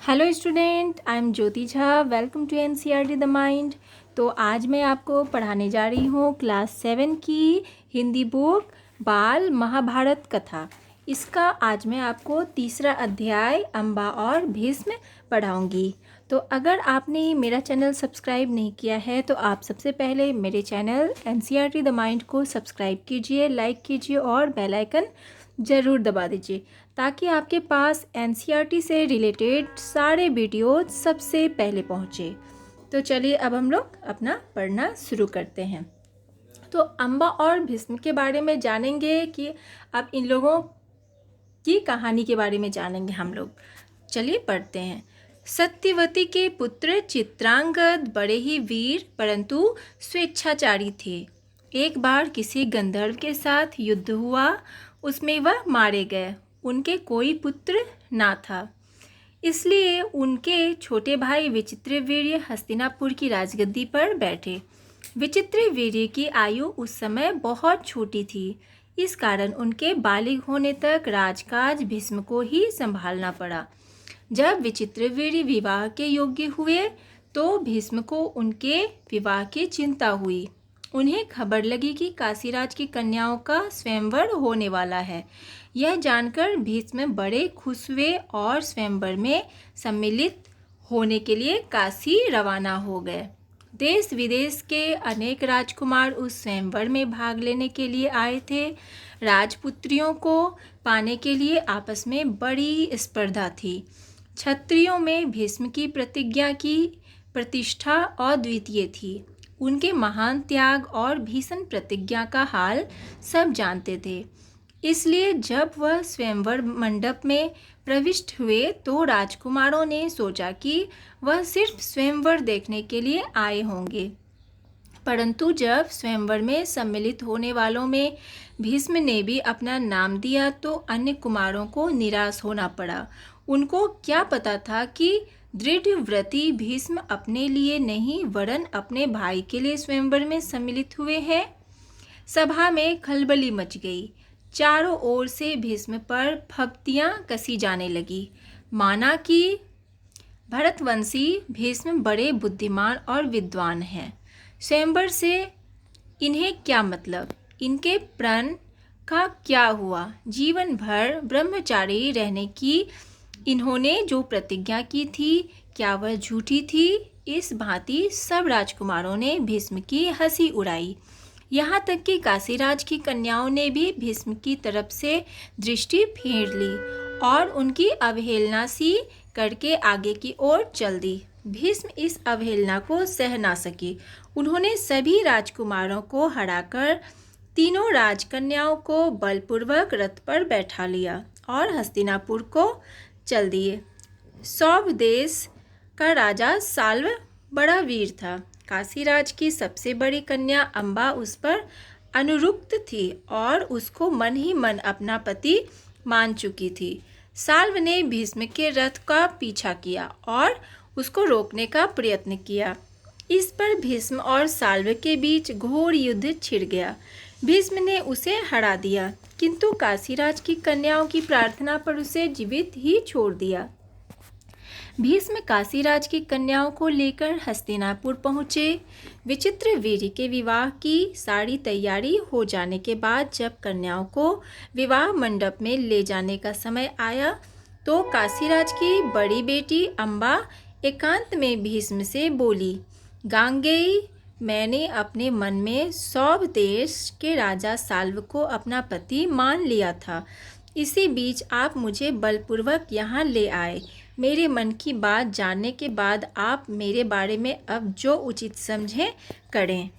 Hello student, I am Jyoti Jha. Welcome to NCERT the mind. तो आज मैं आपको पढ़ाने जा रही हूँ क्लास 7 की हिंदी बुक बाल महाभारत कथा। इसका आज मैं आपको तीसरा अध्याय अम्बा और भीष्म पढ़ाऊँगी। तो अगर आपने मेरा चैनल सब्सक्राइब नहीं किया है तो आप सबसे पहले मेरे चैनल एनसीईआरटी द माइंड को सब्सक्राइब कीजिए, लाइक कीजिए और बेल आइकन ज़रूर दबा दीजिए ताकि आपके पास एनसीईआरटी से रिलेटेड सारे वीडियो सबसे पहले पहुँचे। तो चलिए अब हम लोग अपना पढ़ना शुरू करते हैं। तो अम्बा और भीष्म के बारे में जानेंगे कि अब इन लोगों की कहानी के बारे में जानेंगे हम लोग। चलिए पढ़ते हैं। सत्यवती के पुत्र चित्रांगद बड़े ही वीर परंतु स्वेच्छाचारी थे। एक बार किसी गंधर्व के साथ युद्ध हुआ, उसमें वह मारे गए। उनके कोई पुत्र ना था, इसलिए उनके छोटे भाई विचित्रवीर्य हस्तिनापुर की राजगद्दी पर बैठे। विचित्रवीर्य की आयु उस समय बहुत छोटी थी, इस कारण उनके बालिग होने तक राजकाज भीष्म को ही संभालना पड़ा। जब विचित्रवीर्य विवाह के योग्य हुए तो भीष्म को उनके विवाह की चिंता हुई। उन्हें खबर लगी कि काशीराज की कन्याओं का स्वयंवर होने वाला है। यह जानकर भीष्म बड़े खुश हुए और स्वयंवर में सम्मिलित होने के लिए काशी रवाना हो गए। देश विदेश के अनेक राजकुमार उस स्वयंवर में भाग लेने के लिए आए थे। राजपुत्रियों को पाने के लिए आपस में बड़ी स्पर्धा थी। क्षत्रियों में भीष्म की प्रतिज्ञा की प्रतिष्ठा अद्वितीय थी। उनके महान त्याग और भीषण प्रतिज्ञा का हाल सब जानते थे। इसलिए जब वह स्वयंवर मंडप में प्रविष्ट हुए तो राजकुमारों ने सोचा कि वह सिर्फ स्वयंवर देखने के लिए आए होंगे, परंतु जब स्वयंवर में सम्मिलित होने वालों में भीष्म ने भी अपना नाम दिया तो अन्य कुमारों को निराश होना पड़ा। उनको क्या पता था कि दृढ़व्रती भीष्म अपने लिए नहीं वरन अपने भाई के लिए स्वयंवर में सम्मिलित हुए हैं। सभा में खलबली मच गई। चारों ओर से भीष्म पर फब्तियां कसी जाने लगी, माना कि भरतवंशी भीष्म बड़े बुद्धिमान और विद्वान हैं। स्वयंवर से इन्हें क्या मतलब, इनके प्रण का क्या हुआ, जीवन भर ब्रह्मचारी रहने की इन्होंने जो प्रतिज्ञा की थी क्या वह झूठी थी। इस भांति सब राजकुमारों ने भीष्म की हंसी उड़ाई। यहाँ तक कि काशीराज की कन्याओं ने भी भीष्म की तरफ से दृष्टि फेर ली और उनकी अवहेलना सी करके आगे की ओर चल दी। भीष्म इस अवहेलना को सह ना सकी। उन्होंने सभी राजकुमारों को हराकर तीनों राजकन्याओं को बलपूर्वक रथ पर बैठा लिया और हस्तिनापुर को चल दिए। सौभ देश का राजा साल्व बड़ा वीर था। काशीराज की सबसे बड़ी कन्या अम्बा उस पर अनुरक्त थी और उसको मन ही मन अपना पति मान चुकी थी। साल्व ने भीष्म के रथ का पीछा किया और उसको रोकने का प्रयत्न किया। इस पर भीष्म और साल्व के बीच घोर युद्ध छिड़ गया। भीष्म ने उसे हरा दिया, किंतु काशीराज की कन्याओं की प्रार्थना पर उसे जीवित ही छोड़ दिया। भीष्म काशीराज की कन्याओं को लेकर हस्तिनापुर पहुँचे। विचित्रवीर्य के विवाह की सारी तैयारी हो जाने के बाद जब कन्याओं को विवाह मंडप में ले जाने का समय आया तो काशीराज की बड़ी बेटी अम्बा एकांत में भीष्म से बोली, गांगेय, मैंने अपने मन में सौभ देश के राजा साल्व को अपना पति मान लिया था। इसी बीच आप मुझे बलपूर्वक यहाँ ले आए। मेरे मन की बात जानने के बाद आप मेरे बारे में अब जो उचित समझें करें।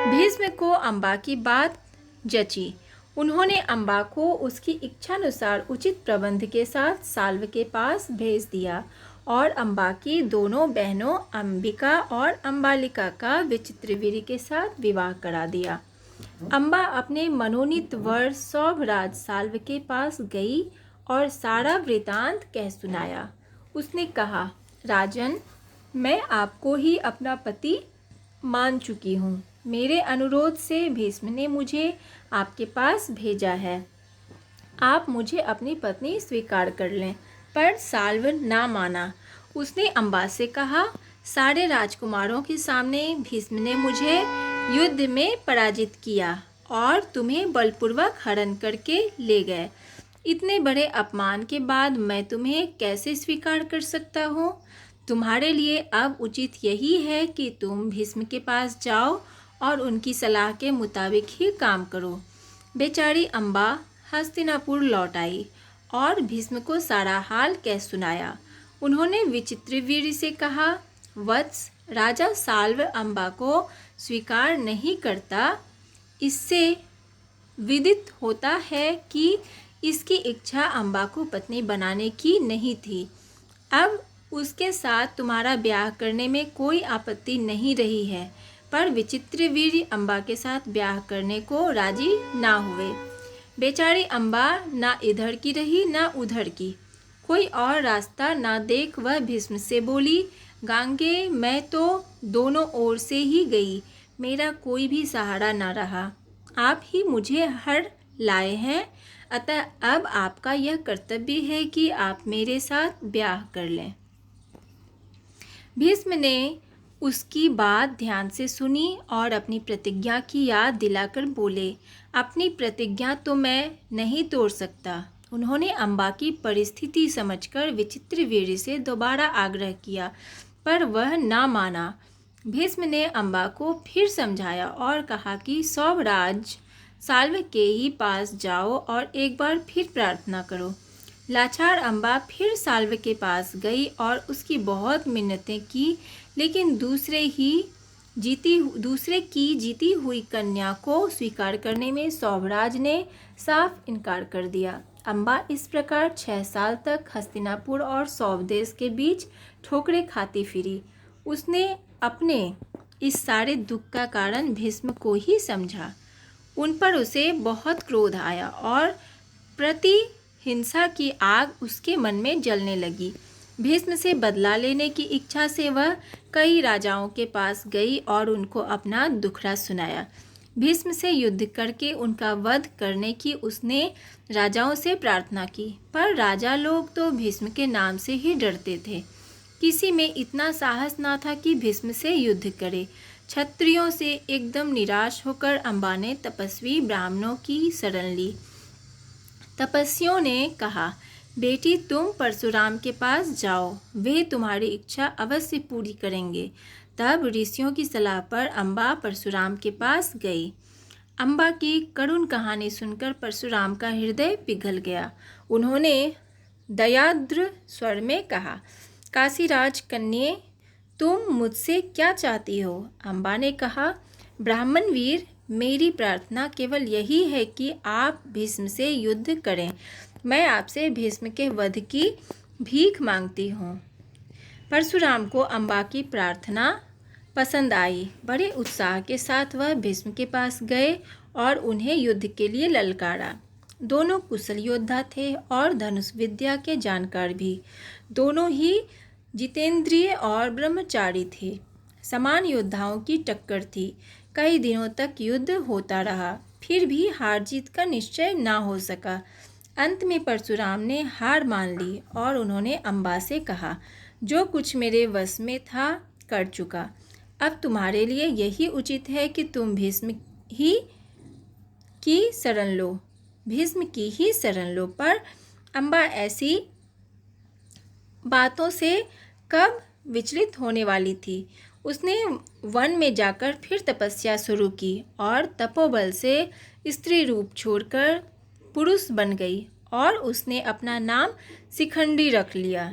भीष्म को अम्बा की बात जची। उन्होंने अम्बा को उसकी इच्छानुसार उचित प्रबंध के साथ साल्व के पास भेज दिया और अम्बा की दोनों बहनों अंबिका और अम्बालिका का विचित्रवीर्य के साथ विवाह करा दिया। अम्बा अपने मनोनीत वर सौभराज साल्व के पास गई और सारा वृतांत कह सुनाया। उसने कहा, राजन, मैं आपको ही अपना पति मान चुकी हूँ। मेरे अनुरोध से भीष्म ने मुझे आपके पास भेजा है। आप मुझे अपनी पत्नी स्वीकार कर लें। पर साल्व ना माना। उसने अम्बा से कहा, सारे राजकुमारों के सामने भीष्म ने मुझे युद्ध में पराजित किया और तुम्हें बलपूर्वक हरण करके ले गए। इतने बड़े अपमान के बाद मैं तुम्हें कैसे स्वीकार कर सकता हूँ? तुम्हारे लिए अब उचित यही है कि तुम भीष्म के पास जाओ और उनकी सलाह के मुताबिक ही काम करो। बेचारी अम्बा हस्तिनापुर लौट आई और भीष्म को सारा हाल कह सुनाया। उन्होंने विचित्रवीर्य से कहा, वत्स, राजा साल्व अम्बा को स्वीकार नहीं करता। इससे विदित होता है कि इसकी इच्छा अम्बा को पत्नी बनाने की नहीं थी। अब उसके साथ तुम्हारा ब्याह करने में कोई आपत्ति नहीं रही है, पर विचित्रवीर्य अम्बा के साथ ब्याह करने को राजी ना हुए। बेचारी अम्बा ना इधर की रही ना उधर की, कोई और रास्ता ना देख वह भीष्म से बोली, गांगे, मैं तो दोनों ओर से ही गई, मेरा कोई भी सहारा ना रहा। आप ही मुझे हर लाए हैं, अतः अब आपका यह कर्तव्य है कि आप मेरे साथ ब्याह कर लें। भीष्म ने उसकी बात ध्यान से सुनी और अपनी प्रतिज्ञा की याद दिलाकर बोले, अपनी प्रतिज्ञा तो मैं नहीं तोड़ सकता। उन्होंने अम्बा की परिस्थिति समझकर विचित्रवीर्य से दोबारा आग्रह किया, पर वह ना माना। भीष्म ने अम्बा को फिर समझाया और कहा कि सौभराज साल्व के ही पास जाओ और एक बार फिर प्रार्थना करो। लाचार अम्बा फिर साल्व के पास गई और उसकी बहुत मिन्नतें की, लेकिन दूसरे की जीती हुई कन्या को स्वीकार करने में सौभराज ने साफ इनकार कर दिया। अम्बा इस प्रकार 6 साल तक हस्तिनापुर और सौभ देश के बीच ठोकरें खाती फिरी। उसने अपने इस सारे दुख का कारण भीष्म को ही समझा। उन पर उसे बहुत क्रोध आया और प्रतिहिंसा की आग उसके मन में जलने लगी। भीष्म से बदला लेने की इच्छा से वह कई राजाओं के पास गई और उनको अपना दुखड़ा सुनाया। भीष्म से युद्ध करके उनका वध करने की उसने राजाओं से प्रार्थना की, पर राजा लोग तो भीष्म के नाम से ही डरते थे। किसी में इतना साहस ना था कि भीष्म से युद्ध करे। क्षत्रियों से एकदम निराश होकर अम्बा ने तपस्वी ब्राह्मणों की शरण ली। तपस्वियों ने कहा, बेटी, तुम परशुराम के पास जाओ, वे तुम्हारी इच्छा अवश्य पूरी करेंगे। तब ऋषियों की सलाह पर अम्बा परशुराम के पास गई। अम्बा की करुण कहानी सुनकर परशुराम का हृदय पिघल गया। उन्होंने दयाद्र स्वर में कहा, काशीराज कन्ये, तुम मुझसे क्या चाहती हो? अम्बा ने कहा, ब्राह्मण वीर, मेरी प्रार्थना केवल यही है कि आप भीष्म से युद्ध करें। मैं आपसे भीष्म के वध की भीख मांगती हूँ। परशुराम को अम्बा की प्रार्थना पसंद आई। बड़े उत्साह के साथ वह भीष्म के पास गए और उन्हें युद्ध के लिए ललकारा। दोनों कुशल योद्धा थे और धनुष विद्या के जानकार भी। दोनों ही जितेंद्रिय और ब्रह्मचारी थे। समान योद्धाओं की टक्कर थी। कई दिनों तक युद्ध होता रहा, फिर भी हार जीत का निश्चय ना हो सका। अंत में परशुराम ने हार मान ली और उन्होंने अम्बा से कहा, जो कुछ मेरे वश में था कर चुका। अब तुम्हारे लिए यही उचित है कि तुम भीष्म की शरण लो। पर अम्बा ऐसी बातों से कब विचलित होने वाली थी। उसने वन में जाकर फिर तपस्या शुरू की और तपोबल से स्त्री रूप छोड़कर पुरुष बन गई और उसने अपना नाम शिखंडी रख लिया।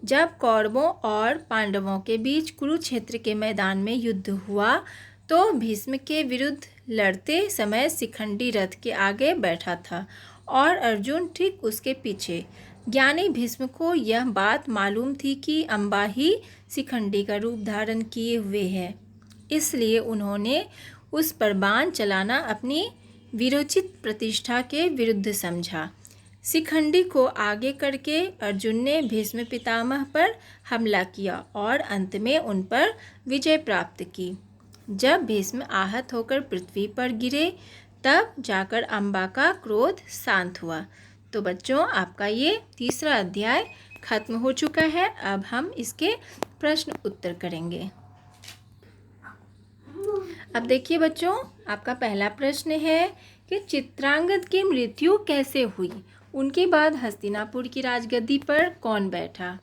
जब कौरवों और पांडवों के बीच कुरुक्षेत्र के मैदान में युद्ध हुआ तो भीष्म के विरुद्ध लड़ते समय शिखंडी रथ के आगे बैठा था और अर्जुन ठीक उसके पीछे। ज्ञानी भीष्म को यह बात मालूम थी कि अम्बा ही शिखंडी का रूप धारण किए हुए है, इसलिए उन्होंने उस पर बाण चलाना अपनी वीरोचित प्रतिष्ठा के विरुद्ध समझा। शिखंडी को आगे करके अर्जुन ने भीष्म पितामह पर हमला किया और अंत में उन पर विजय प्राप्त की। जब भीष्म आहत होकर पृथ्वी पर गिरे तब जाकर अम्बा का क्रोध शांत हुआ। तो बच्चों, आपका ये तीसरा अध्याय खत्म हो चुका है। अब हम इसके प्रश्न उत्तर करेंगे। अब देखिए बच्चों, आपका पहला प्रश्न है कि चित्रांगद की मृत्यु कैसे हुई, उनके बाद हस्तिनापुर की राजगद्दी पर कौन बैठा।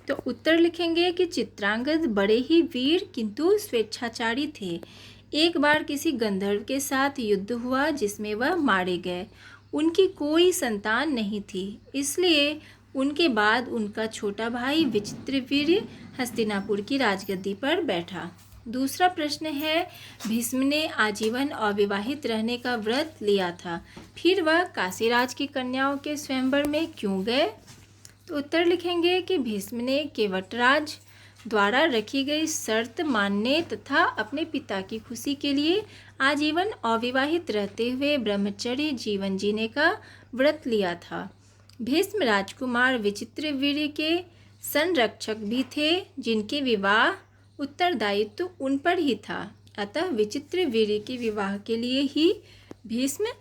तो उत्तर लिखेंगे कि चित्रांगद बड़े ही वीर किंतु स्वेच्छाचारी थे। एक बार किसी गंधर्व के साथ युद्ध हुआ जिसमें वह मारे गए। उनकी कोई संतान नहीं थी, इसलिए उनके बाद उनका छोटा भाई विचित्रवीर्य हस्तिनापुर की राजगद्दी पर बैठा। दूसरा प्रश्न है, भीष्म ने आजीवन अविवाहित रहने का व्रत लिया था, फिर वह काशीराज की कन्याओं के स्वयंवर में क्यों गए। तो उत्तर लिखेंगे कि भीष्म ने केवटराज द्वारा रखी गई शर्त मानने तथा अपने पिता की खुशी के लिए आजीवन अविवाहित रहते हुए ब्रह्मचर्य जीवन जीने का व्रत लिया था। भीष्म राजकुमार विचित्रवीर्य के संरक्षक भी थे, जिनके विवाह उत्तरदायित्व उन पर ही था। अतः विचित्रवीर्य के विवाह के लिए ही भीष्म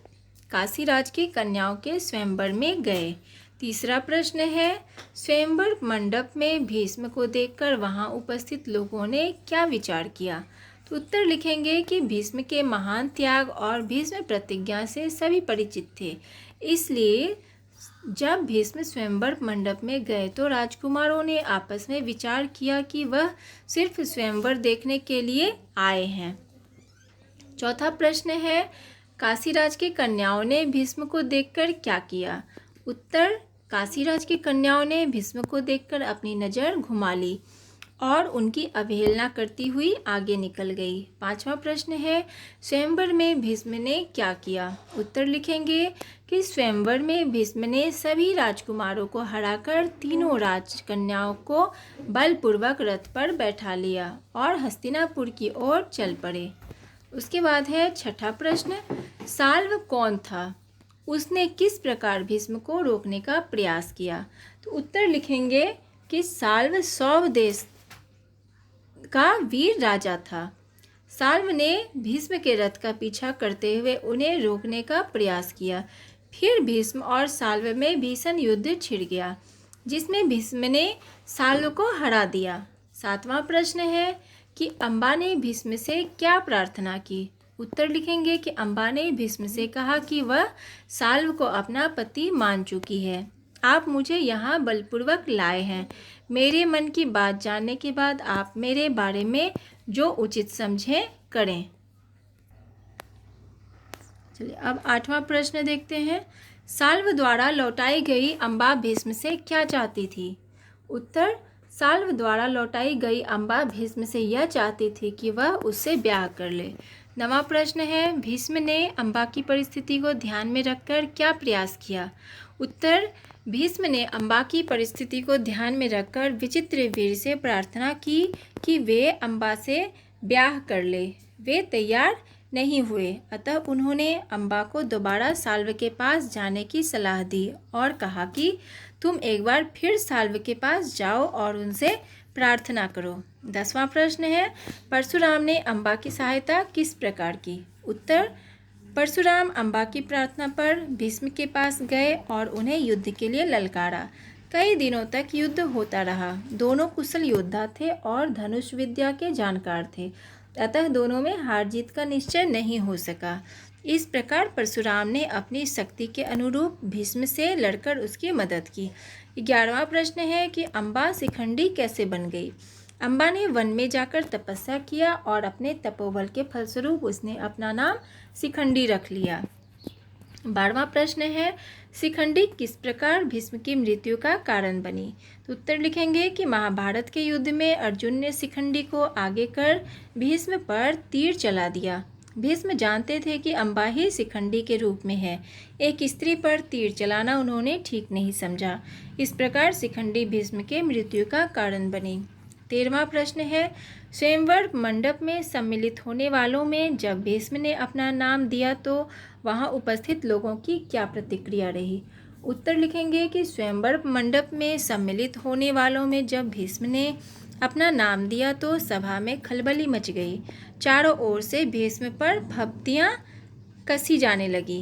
काशीराज की कन्याओं के स्वयंवर में गए। तीसरा प्रश्न है, स्वयंवर मंडप में भीष्म को देखकर वहां उपस्थित लोगों ने क्या विचार किया। तो उत्तर लिखेंगे कि भीष्म के महान त्याग और भीष्म प्रतिज्ञा से सभी परिचित थे, इसलिए जब भीष्म स्वयंवर मंडप में गए तो राजकुमारों ने आपस में विचार किया कि वह सिर्फ स्वयंवर देखने के लिए आए हैं। चौथा प्रश्न है, काशीराज की कन्याओं ने भीष्म को देखकर क्या किया। उत्तर, काशीराज की कन्याओं ने भीष्म को देखकर अपनी नज़र घुमा ली और उनकी अवहेलना करती हुई आगे निकल गई। पांचवा प्रश्न है, स्वयंवर में भीष्म ने क्या किया। उत्तर लिखेंगे कि स्वयंवर में भीष्म ने सभी राजकुमारों को हराकर तीनों राजकन्याओं को बलपूर्वक रथ पर बैठा लिया और हस्तिनापुर की ओर चल पड़े। उसके बाद है छठा प्रश्न, साल्व कौन था, उसने किस प्रकार भीष्म को रोकने का प्रयास किया। तो उत्तर लिखेंगे कि साल्व सौव देश का वीर राजा था। साल्व ने भीष्म के रथ का पीछा करते हुए उन्हें रोकने का प्रयास किया। फिर भीष्म और साल्व में भीषण युद्ध छिड़ गया, जिसमें भीष्म ने साल्व को हरा दिया। सातवां प्रश्न है कि अम्बा ने भीष्म से क्या प्रार्थना की। उत्तर लिखेंगे कि अम्बा ने भीष्म से कहा कि वह साल्व को अपना पति मान चुकी है। आप मुझे यहाँ बलपूर्वक लाए हैं। मेरे मन की बात जानने के बाद आप मेरे बारे में जो उचित समझें करें। चलिए अब आठवां प्रश्न देखते हैं, साल्व द्वारा लौटाई गई अम्बा भीष्म से क्या चाहती थी। उत्तर, साल्व द्वारा लौटाई गई अम्बा भीष्म से यह चाहती थी कि वह उससे ब्याह कर ले। नवां प्रश्न है, भीष्म ने अम्बा की परिस्थिति को ध्यान में रखकर क्या प्रयास किया। उत्तर, भीष्म ने अम्बा की परिस्थिति को ध्यान में रखकर विचित्रवीर्य से प्रार्थना की कि वे अम्बा से ब्याह कर ले। वे तैयार नहीं हुए, अतः उन्होंने अम्बा को दोबारा साल्व के पास जाने की सलाह दी और कहा कि तुम एक बार फिर साल्व के पास जाओ और उनसे प्रार्थना करो। 10वां प्रश्न है, परशुराम ने अम्बा की सहायता किस प्रकार की। उत्तर, परशुराम अम्बा की प्रार्थना पर भीष्म के पास गए और उन्हें युद्ध के लिए ललकारा। कई दिनों तक युद्ध होता रहा। दोनों कुशल योद्धा थे और धनुष विद्या के जानकार थे, अतः दोनों में हार जीत का निश्चय नहीं हो सका। इस प्रकार परशुराम ने अपनी शक्ति के अनुरूप भीष्म से लड़कर उसकी मदद की। 11वां प्रश्न है कि अम्बा शिखंडी कैसे बन गई। अम्बा ने वन में जाकर तपस्या किया और अपने तपोबल के फलस्वरूप उसने अपना नाम शिखंडी रख लिया। 12वां प्रश्न है, शिखंडी किस प्रकार भीष्म की मृत्यु का कारण बनी। तो उत्तर लिखेंगे कि महाभारत के युद्ध में अर्जुन ने शिखंडी को आगे कर भीष्म पर तीर चला दिया। भीष्म जानते थे कि अम्बा ही शिखंडी के रूप में है। एक स्त्री पर तीर चलाना उन्होंने ठीक नहीं समझा। इस प्रकार शिखंडी भीष्म के मृत्यु का कारण बनी। 13वां प्रश्न है, स्वयंवर मंडप में सम्मिलित होने वालों में जब भीष्म ने अपना नाम दिया तो वहां उपस्थित लोगों की क्या प्रतिक्रिया रही। उत्तर लिखेंगे कि स्वयंवर मंडप में सम्मिलित होने वालों में जब भीष्म ने अपना नाम दिया तो सभा में खलबली मच गई। चारों ओर से भीष्म पर फब्तियाँ कसी जाने लगी।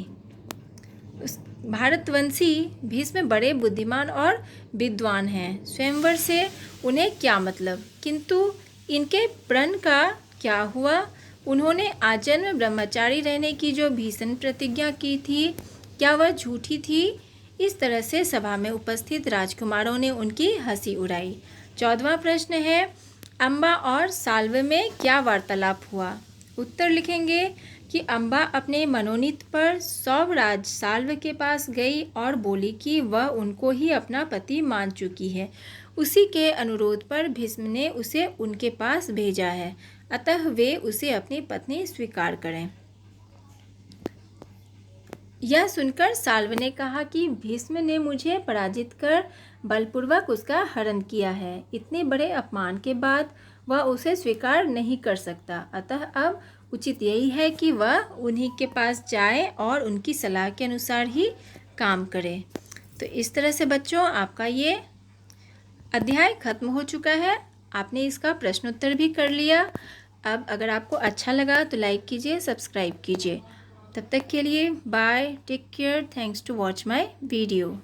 भारतवंशी भीष्म बड़े बुद्धिमान और विद्वान हैं। स्वयंवर से उन्हें क्या मतलब? किंतु इनके प्रण का क्या हुआ? उन्होंने आजन्म ब्रह्मचारी रहने की जो भीषण प्रतिज्ञा की थी, क्या वह झूठी थी? इस तरह से सभा में उपस्थित राजकुमारों ने उनकी हंसी उड़ाई। 14वां प्रश्न है, अम्बा और साल्व में क्या वार्तालाप हुआ? उत्तर लिखेंगे कि अम्बा अपने मनोनीत पर सौभराज साल्व के पास गई और बोली कि वह उनको ही अपना पति मान चुकी है। उसी के अनुरोध पर भीष्म ने उसे उनके पास भेजा है, अतः वे उसे अपनी पत्नी स्वीकार करें। यह सुनकर साल्व ने कहा कि भीष्म ने मुझे पराजित कर बलपूर्वक उसका हरण किया है। इतने बड़े अपमान के बाद वह उसे स्वीकार नहीं कर सकता, अतः अब उचित यही है कि वह उन्हीं के पास जाए और उनकी सलाह के अनुसार ही काम करे। तो इस तरह से बच्चों आपका ये अध्याय खत्म हो चुका है। आपने इसका प्रश्नोत्तर भी कर लिया। अब अगर आपको अच्छा लगा तो लाइक कीजिए, सब्सक्राइब कीजिए। तब तक के लिए bye, take care, thanks to watch my video.